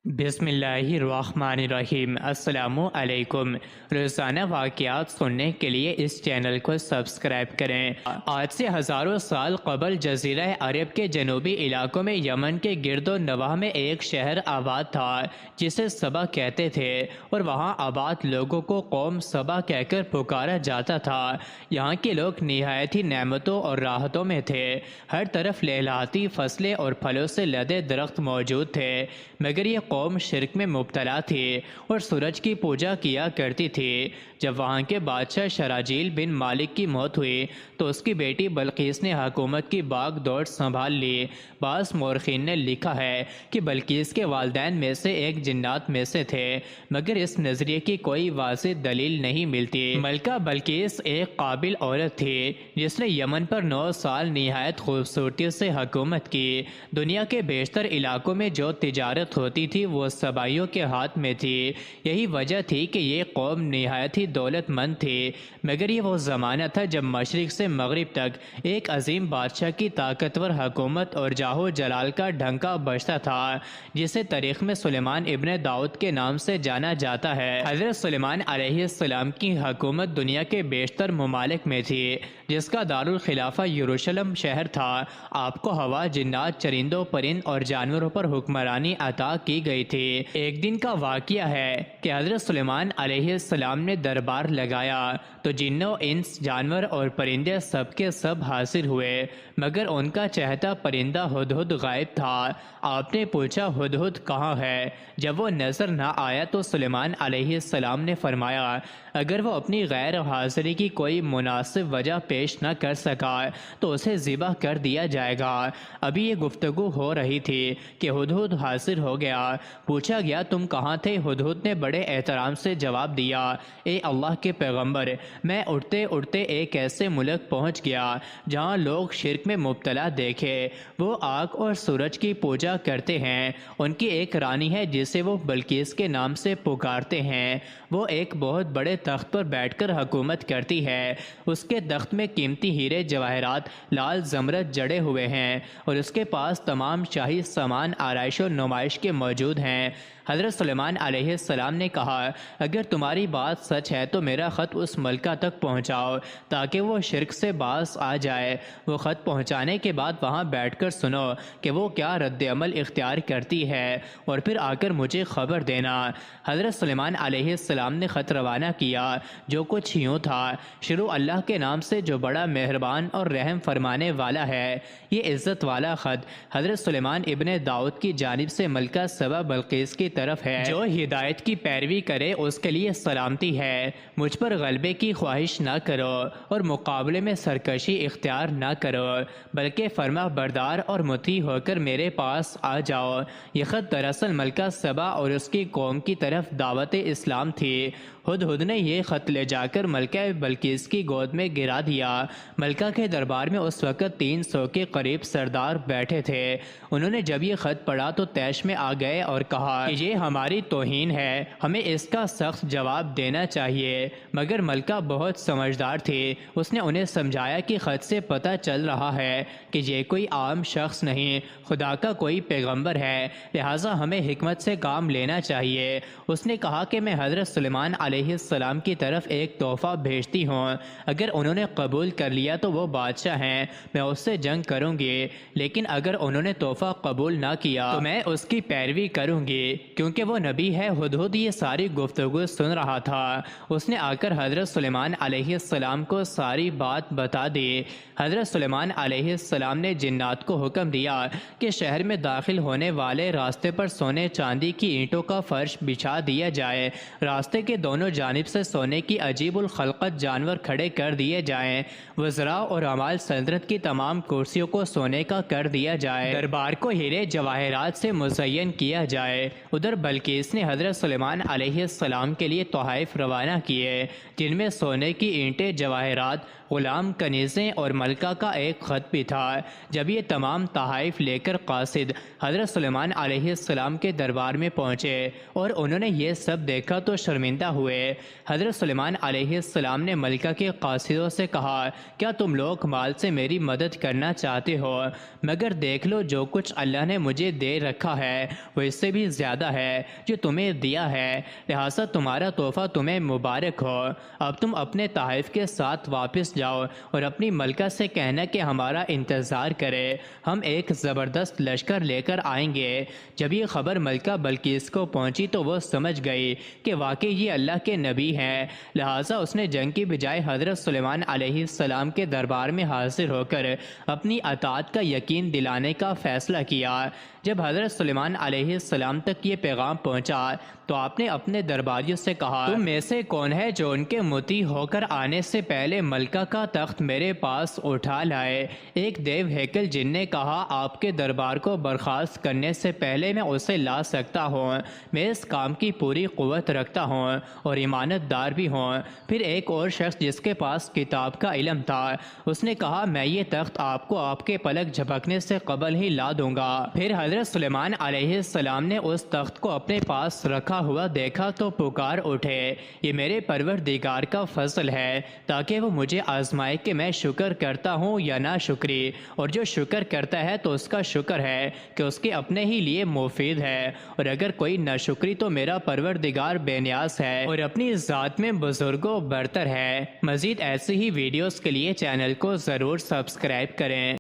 بسم اللہ الرحمن الرحیم۔ السلام علیکم۔ روزانہ واقعات سننے کے لیے اس چینل کو سبسکرائب کریں۔ آج سے ہزاروں سال قبل جزیرہ عرب کے جنوبی علاقوں میں یمن کے گرد و نواح میں ایک شہر آباد تھا جسے سبا کہتے تھے، اور وہاں آباد لوگوں کو قوم سبا کہہ کر پکارا جاتا تھا۔ یہاں کے لوگ نہایت ہی نعمتوں اور راحتوں میں تھے۔ ہر طرف لہلاتی فصلیں اور پھلوں سے لدے درخت موجود تھے، مگر یہ قوم شرک میں مبتلا تھی اور سورج کی پوجا کیا کرتی تھی۔ جب وہاں کے بادشاہ شراجیل بن مالک کی موت ہوئی تو اس کی بیٹی بلقیس نے حکومت کی باغ دوڑ سنبھال لی۔ بعض مورخین نے لکھا ہے کہ بلقیس کے والدین میں سے ایک جنات میں سے تھے، مگر اس نظریے کی کوئی واضح دلیل نہیں ملتی۔ ملکہ بلقیس ایک قابل عورت تھی جس نے یمن پر 9 سال نہایت خوبصورتی سے حکومت کی۔ دنیا کے بیشتر علاقوں میں جو تجارت ہوتی تھی وہ سبائیوں کے ہاتھ میں تھی۔ یہی وجہ تھی کہ یہ قوم نہایت ہی دولت مند تھی، مگر یہ وہ زمانہ تھا جب مشرق سے مغرب تک ایک عظیم بادشاہ کی طاقتور حکومت اور جاہ و جلال کا ڈھنکا بجتا تھا، جسے تاریخ میں سلیمان ابن داؤد کے نام سے جانا جاتا ہے۔ حضرت سلیمان علیہ السلام کی حکومت دنیا کے بیشتر ممالک میں تھی، جس کا دارالخلافہ یروشلم شہر تھا۔ آپ کو ہوا، جنات، چرندوں، پرند اور جانوروں پر حکمرانی عطا کی گئی تھی۔ ایک دن کا واقعہ ہے کہ حضرت سلیمان علیہ السلام نے دربار لگایا تو جنوں، انس، جانور اور پرندے سب کے سب حاضر ہوئے، مگر ان کا چہتا پرندہ ہدہد غائب تھا۔ آپ نے پوچھا، ہدہد کہاں ہے؟ جب وہ نظر نہ آیا تو سلیمان علیہ السلام نے فرمایا، اگر وہ اپنی غیر حاضری کی کوئی مناسب وجہ پیش نہ کر سکا تو اسے ذبح کر دیا جائے گا۔ ابھی یہ گفتگو ہو رہی تھی کہ ہدہد حاضر ہو گیا۔ پوچھا گیا، تم کہاں تھے؟ ہدہد نے بڑے احترام سے جواب دیا، اے اللہ کے پیغمبر، میں اڑتے اڑتے ایک ایسے ملک پہنچ گیا جہاں لوگ شرک میں مبتلا دیکھے۔ وہ آگ اور سورج کی پوجا کرتے ہیں۔ ان کی ایک رانی ہے جسے وہ بلقیس کے نام سے پکارتے ہیں۔ وہ ایک بہت بڑے تخت پر بیٹھ کر حکومت کرتی ہے۔ اس کے تخت میں قیمتی ہیرے جواہرات لال زمرد جڑے ہوئے ہیں، اور اس کے پاس تمام شاہی سامان آرائش و نمائش کے موجود ہیں۔ حضرت سلیمان علیہ السلام نے کہا، اگر تمہاری بات سچ ہے تو میرا خط اس ملکہ تک پہنچاؤ تاکہ وہ شرک سے باز آ جائے۔ وہ خط پہنچانے کے بعد وہاں بیٹھ کر سنو کہ وہ کیا رد عمل اختیار کرتی ہے، اور پھر آ کر مجھے خبر دینا۔ حضرت سلیمان علیہ السلام نے خط روانہ کیا، جو کچھ یوں تھا، شروع اللہ کے نام سے جو بڑا مہربان اور رحم فرمانے والا ہے۔ یہ عزت والا خط حضرت سلیمان ابن داؤد کی جانب سے ملکہ سبا بلقیس کی طرف ہے۔ جو ہدایت کی پیروی کرے اس کے لیے سلامتی ہے۔ مجھ پر غلبے کی خواہش نہ کرو اور مقابلے میں سرکشی اختیار نہ کرو، بلکہ فرما بردار اور مطیع ہو کر میرے پاس آ جاؤ۔ یہ خط دراصل ملکہ سبا اور اس کی قوم کی طرف دعوت اسلام تھی۔ ہدہد نے یہ خط لے جا کر ملکہ بلقیس کی گود میں گرا دیا۔ ملکہ کے دربار میں اس وقت 300 کے قریب سردار بیٹھے تھے۔ انہوں نے جب یہ خط پڑھا تو طیش میں آ گئے اور کہا کہ یہ ہماری توہین ہے، ہمیں اس کا سخت جواب دینا چاہیے۔ مگر ملکہ بہت سمجھدار تھی، اس نے انہیں سمجھایا کہ خط سے پتہ چل رہا ہے کہ یہ کوئی عام شخص نہیں، خدا کا کوئی پیغمبر ہے، لہٰذا ہمیں حکمت سے کام لینا چاہیے۔ اس نے کہا کہ میں حضرت سلیمان علیہ السلام کی طرف ایک تحفہ بھیجتی ہوں، اگر انہوں نے قبول کر لیا تو وہ بادشاہ ہیں، میں اس سے جنگ کروں گی، لیکن اگر انہوں نے تحفہ قبول نہ کیا تو میں اس کی پیروی کروں گی، کیونکہ وہ نبی ہے۔ ہدہد یہ ساری گفتگو سن رہا تھا۔ اس نے آ کر حضرت سلیمان علیہ السلام کو ساری بات بتا دی۔ حضرت سلیمان علیہ السلام نے جنات کو حکم دیا کہ شہر میں داخل ہونے والے راستے پر سونے چاندی کی اینٹوں کا فرش بچھا دیا جائے، راستے کے دونوں جانب سے سونے کی عجیب الخلقت جانور کھڑے کر دیے جائیں، وزراء اور عمال سلطنت کی تمام کرسیوں کو سونے کا کر دیا جائے، دربار کو ہیرے جواہرات سے مزین کیا جائے۔ ادھر بلقیس نے حضرت سلیمان علیہ السلام کے لیے تحائف روانہ کیے، جن میں سونے کی اینٹیں، جواہرات، غلام کنیزیں اور ملکہ کا ایک خط بھی تھا۔ جب یہ تمام تحائف لے کر قاصد حضرت سلیمان علیہ السلام کے دربار میں پہنچے اور انہوں نے یہ سب دیکھا تو شرمندہ ہوئے۔ حضرت سلیمان علیہ السلام نے ملکہ کے قاصدوں سے کہا، کیا تم لوگ مال سے میری مدد کرنا چاہتے ہو؟ مگر دیکھ لو جو کچھ اللہ نے مجھے دے رکھا ہے وہ اس سے بھی زیادہ ہے جو تمہیں دیا ہے، لہٰذا تمہارا تحفہ تمہیں مبارک ہو۔ اب تم اپنے تحائف کے ساتھ واپس جاؤ اور اپنی ملکہ سے کہنا کہ ہمارا انتظار کرے، ہم ایک زبردست لشکر لے کر آئیں گے۔ جب یہ خبر ملکہ بلقیس کو پہنچی تو وہ سمجھ گئی کہ واقعی یہ اللہ کے نبی ہیں، لہٰذا اس نے جنگ کی بجائے حضرت سلیمان علیہ السلام کے دربار میں حاضر ہو کر اپنی اطاعت کا یقین دلانے کا فیصلہ کیا۔ جب حضرت سلیمان علیہ السلام تک یہ پیغام پہنچا تو آپ نے اپنے درباریوں سے کہا، تم میں سے کون ہے جو ان کے مطیع ہو کر آنے سے پہلے ملکہ کا تخت میرے پاس اٹھا لائے؟ ایک دیو ہیکل جن نے کہا، آپ کے دربار کو برخاست کرنے سے پہلے میں اسے لا سکتا ہوں، میں اس کام کی پوری قوت رکھتا ہوں اور امانت دار بھی ہوں۔ پھر ایک اور شخص جس کے پاس کتاب کا علم تھا، اس نے کہا، میں یہ تخت آپ کو آپ کے پلک جھپکنے سے قبل ہی لا دوں گا۔ پھر حضرت سلیمان علیہ السلام نے اس تخت کو اپنے پاس رکھا ہوا دیکھا تو پکار اٹھے، یہ میرے پروردگار کا فضل ہے تاکہ وہ مجھے آزمائے کہ میں شکر کرتا ہوں یا نہ شکری، اور جو شکر کرتا ہے تو اس کا شکر ہے کہ اس کے اپنے ہی لیے مفید ہے، اور اگر کوئی ناشکری تو میرا پروردگار بے نیاز ہے اور اپنی ذات میں بزرگوں برتر ہے۔ مزید ایسی ہی ویڈیوز کے لیے چینل کو ضرور سبسکرائب کریں۔